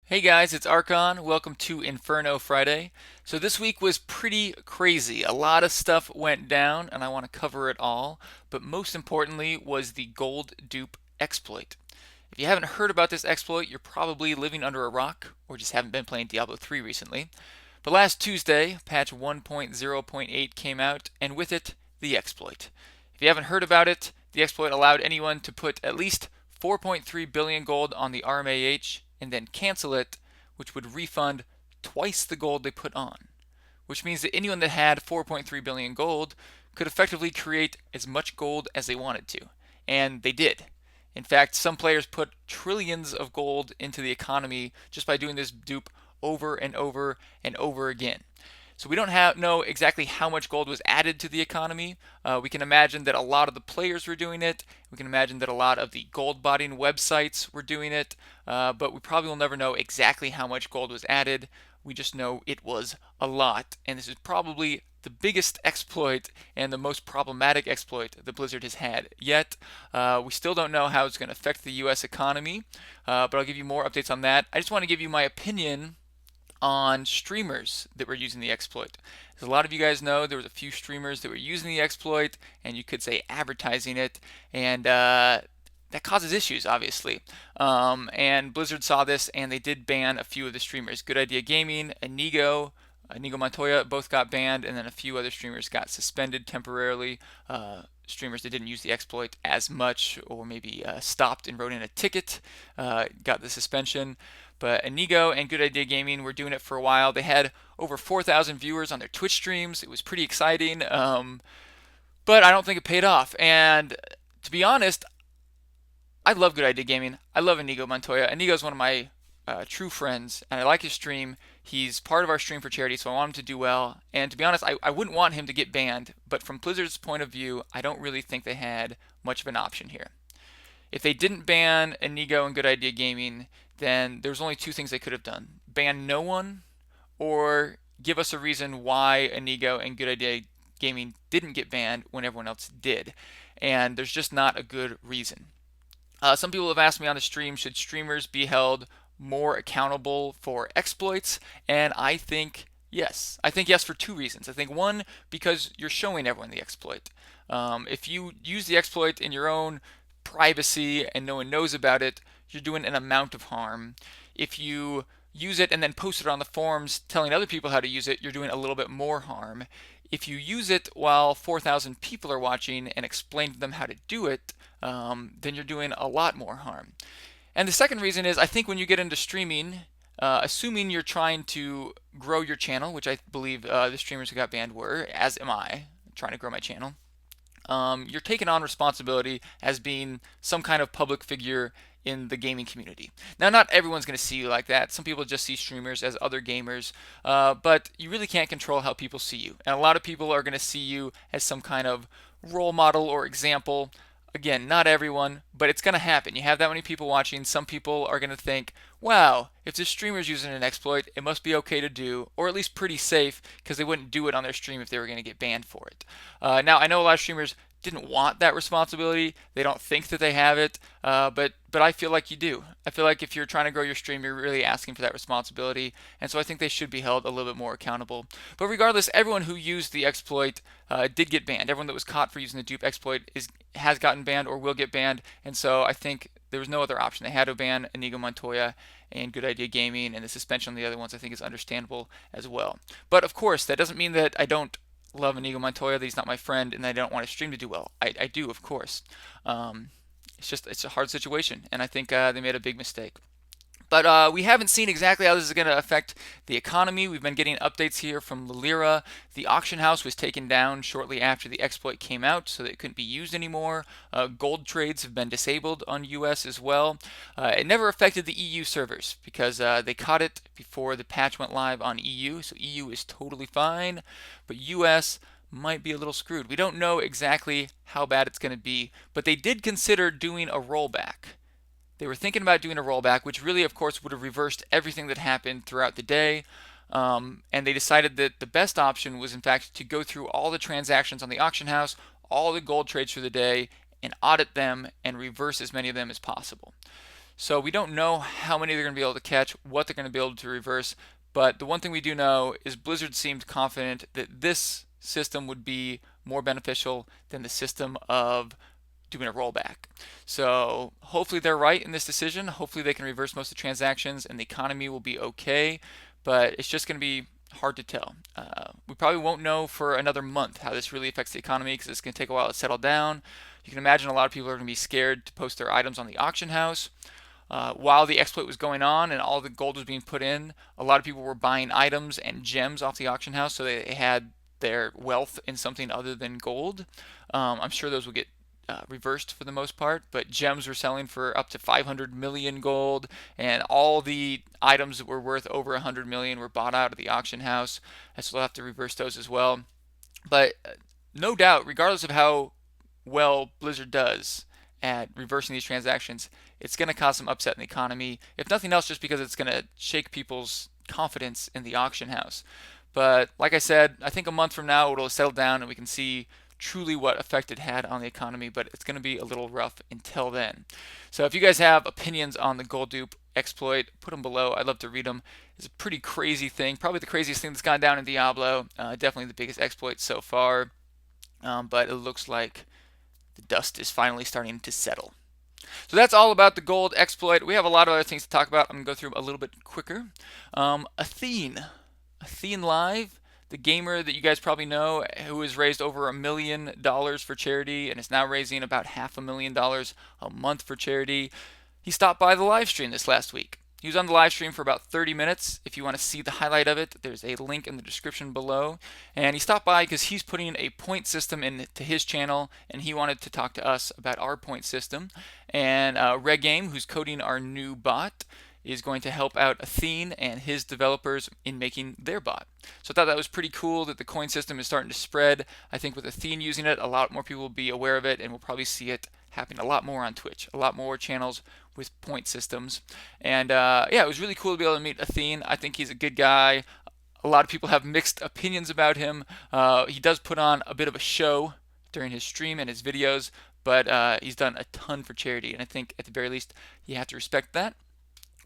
Hey guys, it's Archon. Welcome to Inferno Friday. So this week was pretty crazy. A lot of stuff went down and I want to cover it all, but most importantly was the gold dupe exploit. If you haven't heard about this exploit, you're probably living under a rock or just haven't been playing Diablo 3 recently. But last Tuesday, patch 1.0.8 came out and with it, the exploit. If you haven't heard about it, the exploit allowed anyone to put at least 4.3 billion gold on the RMAH and then cancel it, which would refund twice the gold they put on. Which means that anyone that had 4.3 billion gold could effectively create as much gold as they wanted to. And they did. In fact, some players put trillions of gold into the economy just by doing this dupe over and over and over again. So we don't know exactly how much gold was added to the economy. We can imagine that a lot of the players were doing it. We can imagine that a lot of the gold botting websites were doing it. But we probably will never know exactly how much gold was added. We just know it was a lot. And this is probably the biggest exploit and the most problematic exploit that Blizzard has had yet. We still don't know how it's going to affect the US economy, but I'll give you more updates on that. I just want to give you my opinion on streamers that were using the exploit. As a lot of you guys know, there was a few streamers that were using the exploit, and you could say advertising it, and that causes issues, obviously. And Blizzard saw this, and they did ban a few of the streamers. Good Idea Gaming, Inigo Montoya both got banned, and then a few other streamers got suspended temporarily. Streamers that didn't use the exploit as much, or maybe stopped and wrote in a ticket, got the suspension. But Inigo and Good Idea Gaming were doing it for a while. They had over 4,000 viewers on their Twitch streams. It was pretty exciting, but I don't think it paid off. And to be honest, I love Good Idea Gaming. I love Inigo Montoya. Inigo is one of my true friends, and I like his stream. He's part of our stream for charity, so I want him to do well. And to be honest, I wouldn't want him to get banned, but from Blizzard's point of view, I don't really think they had much of an option here. If they didn't ban Inigo and Good Idea Gaming, then there's only two things they could have done: ban no one, or give us a reason why Inigo and Good Idea Gaming didn't get banned when everyone else did. And there's just not a good reason. Some people have asked me on the stream, should streamers be held more accountable for exploits? And I think yes. I think yes for two reasons. I think one, because you're showing everyone the exploit. If you use the exploit in your own privacy and no one knows about it, you're doing an amount of harm. If you use it and then post it on the forums telling other people how to use it, you're doing a little bit more harm. If you use it while 4,000 people are watching and explain to them how to do it, then you're doing a lot more harm. And the second reason is I think when you get into streaming, assuming you're trying to grow your channel, which I believe the streamers who got banned were, as am I, trying to grow my channel, you're taking on responsibility as being some kind of public figure in the gaming community. Now, not everyone's going to see you like that. Some people just see streamers as other gamers, but you really can't control how people see you. And a lot of people are going to see you as some kind of role model or example. Again, not everyone, but it's going to happen. You have that many people watching. Some people are going to think, wow, if this streamer's using an exploit, it must be okay to do, or at least pretty safe, because they wouldn't do it on their stream if they were going to get banned for it. Now, I know a lot of streamers didn't want that responsibility. They don't think that they have it, but I feel like you do. I feel like if you're trying to grow your stream, you're really asking for that responsibility, and so I think they should be held a little bit more accountable. But regardless, everyone who used the exploit did get banned. Everyone that was caught for using the dupe exploit has gotten banned or will get banned, and so I think there was no other option. They had to ban Inigo Montoya and Good Idea Gaming, and the suspension on the other ones I think is understandable as well. But of course, that doesn't mean that I don't love Inigo Montoya, that he's not my friend, and that I don't want his stream to do well. I do, of course. It's a hard situation, and I think they made a big mistake. But we haven't seen exactly how this is going to affect the economy. We've been getting updates here from Lira. The auction house was taken down shortly after the exploit came out, so that it couldn't be used anymore. Gold trades have been disabled on US as well. It never affected the EU servers because they caught it before the patch went live on EU, so EU is totally fine, but US might be a little screwed. We don't know exactly how bad it's going to be, but they did consider doing a rollback. They were thinking about doing a rollback, which really, of course, would have reversed everything that happened throughout the day. And they decided that the best option was, in fact, to go through all the transactions on the auction house, all the gold trades for the day, and audit them and reverse as many of them as possible. So we don't know how many they're going to be able to catch, what they're going to be able to reverse. But the one thing we do know is Blizzard seemed confident that this system would be more beneficial than the system of doing a rollback. So hopefully they're right in this decision. Hopefully they can reverse most of the transactions and the economy will be okay. But it's just going to be hard to tell. We probably won't know for another month how this really affects the economy because it's going to take a while to settle down. You can imagine a lot of people are going to be scared to post their items on the auction house. While the exploit was going on and all the gold was being put in, a lot of people were buying items and gems off the auction house, so they had their wealth in something other than gold. I'm sure those will get reversed for the most part, but gems were selling for up to 500 million gold, and all the items that were worth over 100 million were bought out of the auction house. So they'll have to reverse those as well. But no doubt, regardless of how well Blizzard does at reversing these transactions, it's going to cause some upset in the economy. If nothing else, just because it's going to shake people's confidence in the auction house. But like I said, I think a month from now it'll settle down and we can see truly what effect it had on the economy, but it's going to be a little rough until then. So if you guys have opinions on the gold dupe exploit, put them below. I'd love to read them. It's a pretty crazy thing, probably the craziest thing that's gone down in Diablo. Definitely the biggest exploit so far, but it looks like the dust is finally starting to settle. So that's all about the gold exploit. We have a lot of other things to talk about. I'm going to go through them a little bit quicker. Athene. Athene Live, the gamer that you guys probably know, who has raised over $1 million for charity and is now raising about $500,000 a month for charity. He stopped by the live stream this last week. He was on the live stream for about 30 minutes. If you want to see the highlight of it, there's a link in the description below. And he stopped by because he's putting a point system into his channel, and he wanted to talk to us about our point system. And Regame, who's coding our new bot, is going to help out Athene and his developers in making their bot. So I thought that was pretty cool that the coin system is starting to spread. I think with Athene using it, a lot more people will be aware of it, and we'll probably see it happening a lot more on Twitch, a lot more channels with point systems. And yeah, it was really cool to be able to meet Athene. I think he's a good guy. A lot of people have mixed opinions about him. He does put on a bit of a show during his stream and his videos, but he's done a ton for charity, and I think at the very least you have to respect that.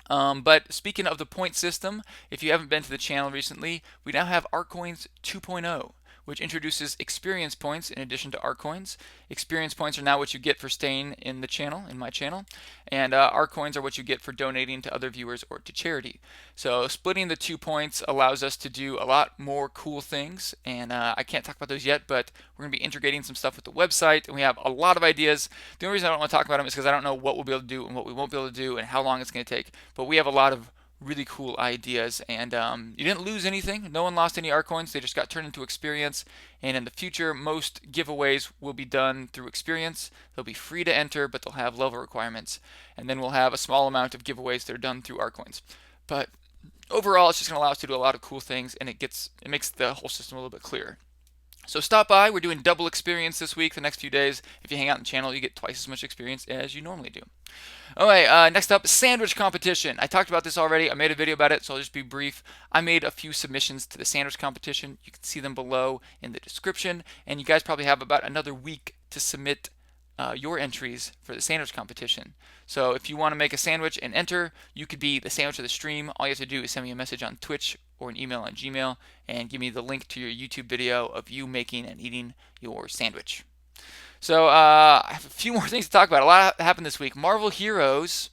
But speaking of the point system, if you haven't been to the channel recently, we now have Arcoins 2.0, which introduces experience points in addition to Arcoins. Experience points are now what you get for staying in the channel, in my channel, and Arcoins are what you get for donating to other viewers or to charity. So splitting the 2 points allows us to do a lot more cool things, and I can't talk about those yet, but we're going to be integrating some stuff with the website, and we have a lot of ideas. The only reason I don't want to talk about them is because I don't know what we'll be able to do and what we won't be able to do and how long it's going to take, but we have a lot of really cool ideas, and you didn't lose anything. No one lost any Arcoins. They just got turned into experience, and in the future most giveaways will be done through experience. They'll be free to enter, but they'll have level requirements, and then we'll have a small amount of giveaways that are done through Arcoins. But overall it's just going to allow us to do a lot of cool things, and it makes the whole system a little bit clearer. So stop by. We're doing double experience this week, the next few days. If you hang out in the channel, you get twice as much experience as you normally do. Alright, next up, sandwich competition. I talked about this already. I made a video about it, so I'll just be brief. I made a few submissions to the sandwich competition. You can see them below in the description, and you guys probably have about another week to submit your entries for the sandwich competition. So if you want to make a sandwich and enter, you could be the sandwich of the stream. All you have to do is send me a message on Twitch or an email on Gmail and give me the link to your YouTube video of you making and eating your sandwich. So I have a few more things to talk about. A lot happened this week. Marvel Heroes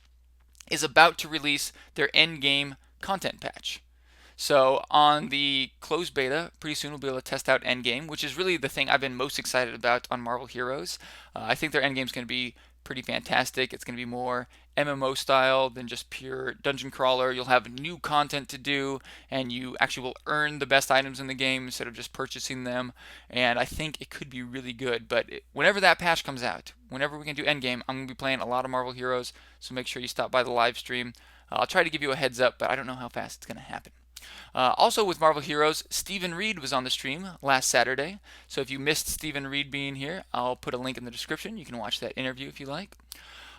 is about to release their endgame content patch. So on the closed beta, pretty soon we'll be able to test out endgame, which is really the thing I've been most excited about on Marvel Heroes. I think their endgame is going to be pretty fantastic. It's going to be more MMO style than just pure dungeon crawler. You'll have new content to do, and you actually will earn the best items in the game instead of just purchasing them. And I think it could be really good. But whenever that patch comes out, whenever we can do endgame, I'm going to be playing a lot of Marvel Heroes. So make sure you stop by the live stream. I'll try to give you a heads up, but I don't know how fast it's going to happen. Also with Marvel Heroes, Stephen Reed was on the stream last Saturday. So if you missed Stephen Reed being here, I'll put a link in the description. You can watch that interview if you like.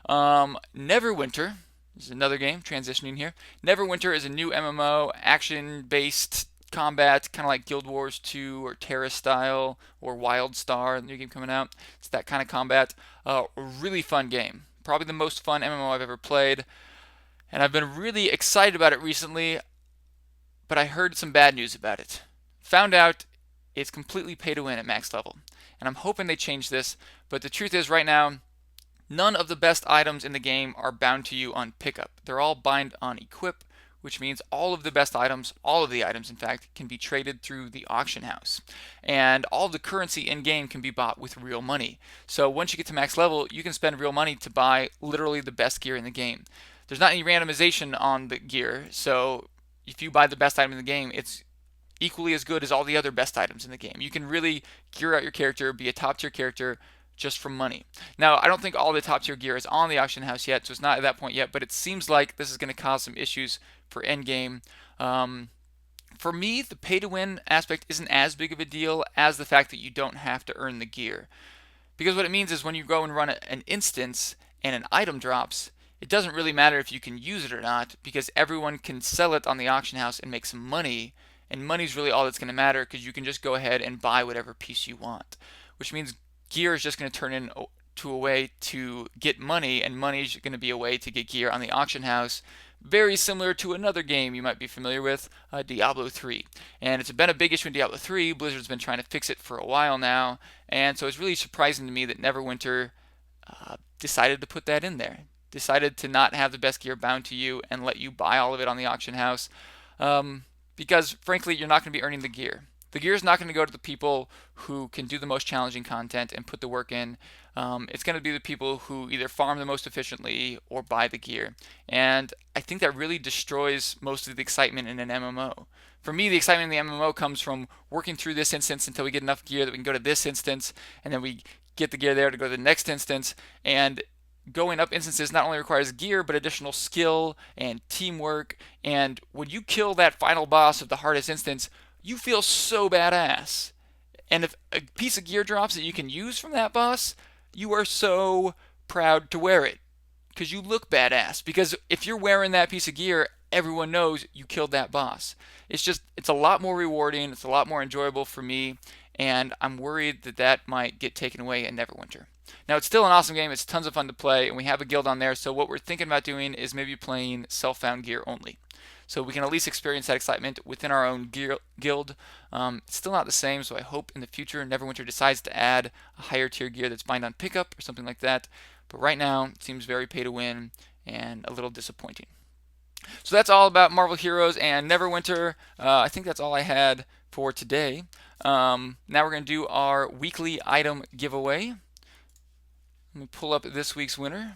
Neverwinter is another game, transitioning here. Neverwinter is a new MMO, action-based combat, kind of like Guild Wars 2 or Terra style or WildStar, the new game coming out. It's that kind of combat. A really fun game. Probably the most fun MMO I've ever played. And I've been really excited about it recently, but I heard some bad news about it. Found out it's completely pay to win at max level. And I'm hoping they change this, but the truth is right now, none of the best items in the game are bound to you on pickup. They're all bind on equip, which means all of the best items, all of the items in fact, can be traded through the auction house. And all of the currency in game can be bought with real money. So once you get to max level, you can spend real money to buy literally the best gear in the game. There's not any randomization on the gear, so if you buy the best item in the game, it's equally as good as all the other best items in the game. You can really gear out your character, be a top tier character just from money. Now, I don't think all the top tier gear is on the auction house yet, so it's not at that point yet, but it seems like this is going to cause some issues for endgame. For me, the pay to win aspect isn't as big of a deal as the fact that you don't have to earn the gear. Because what it means is when you go and run an instance and an item drops, it doesn't really matter if you can use it or not because everyone can sell it on the auction house and make some money. And money's really all that's going to matter because you can just go ahead and buy whatever piece you want. Which means gear is just going to turn into a way to get money, and money is going to be a way to get gear on the auction house. Very similar to another game you might be familiar with, Diablo 3. And it's been a big issue in Diablo 3. Blizzard's been trying to fix it for a while now. And so it's really surprising to me that Neverwinter decided to put that in there. Decided to not have the best gear bound to you and let you buy all of it on the auction house. Because frankly, you're not going to be earning the gear. The gear is not going to go to the people who can do the most challenging content and put the work in. It's going to be the people who either farm the most efficiently or buy the gear. And I think that really destroys most of the excitement in an MMO. For me, the excitement in the MMO comes from working through this instance until we get enough gear that we can go to this instance, and then we get the gear there to go to the next instance. And going up instances not only requires gear, but additional skill and teamwork. And when you kill that final boss of the hardest instance, you feel so badass. And if a piece of gear drops that you can use from that boss, you are so proud to wear it because you look badass. Because if you're wearing that piece of gear, everyone knows you killed that boss. It's a lot more rewarding, it's a lot more enjoyable for me, and I'm worried that that might get taken away in Neverwinter. Now, it's still an awesome game, it's tons of fun to play, and we have a guild on there, so what we're thinking about doing is maybe playing self-found gear only. So we can at least experience that excitement within our own guild. It's still not the same, so I hope in the future Neverwinter decides to add a higher tier gear that's bind on pickup or something like that. But right now, it seems very pay to win and a little disappointing. So that's all about Marvel Heroes and Neverwinter. I think that's all I had for today. Now we're going to do our weekly item giveaway. Let me pull up this week's winner.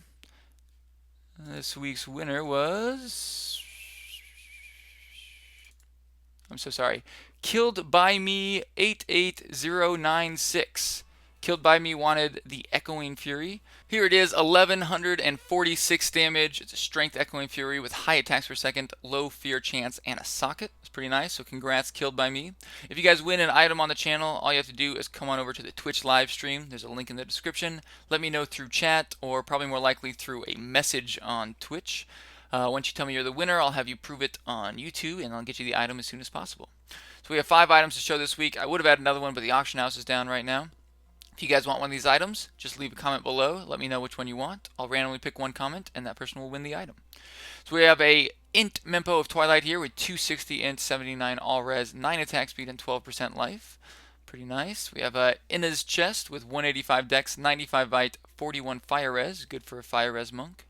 This week's winner was... I'm so sorry. Killed by Me 88096. Killed by Me wanted the Echoing Fury. Here it is, 1146 damage. It's a strength Echoing Fury with high attacks per second, low fear chance, and a socket. It's pretty nice, so congrats, Killed by Me. If you guys win an item on the channel, all you have to do is come on over to the Twitch live stream. There's a link in the description. Let me know through chat, or probably more likely through a message on Twitch. Once you tell me you're the winner, I'll have you prove it on YouTube, and I'll get you the item as soon as possible. So we have 5 items to show this week. I would have had another one, but the auction house is down right now. If you guys want one of these items, just leave a comment below. Let me know which one you want. I'll randomly pick one comment, and that person will win the item. So we have a Int Mempo of Twilight here with 260 Int, 79 All Res, 9 attack speed, and 12% life. Pretty nice. We have a Inna's Chest with 185 Dex, 95 Vite, 41 Fire Res. Good for a Fire Res monk.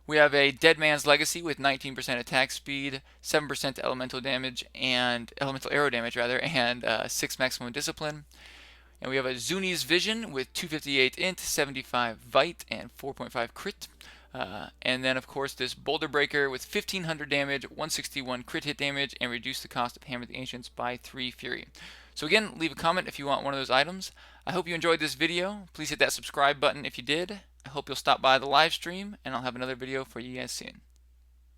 We have a Dead Man's Legacy with 19% attack speed, 7% elemental damage, and elemental arrow damage rather, and 6 maximum discipline. And we have a Zuni's Vision with 258 Int, 75 Vite, and 4.5 Crit. And then, of course, this Boulder Breaker with 1500 damage, 161 crit hit damage, and reduce the cost of Hammer of the Ancients by 3 Fury. So again, leave a comment if you want one of those items. I hope you enjoyed this video. Please hit that subscribe button if you did. I hope you'll stop by the live stream, and I'll have another video for you guys soon.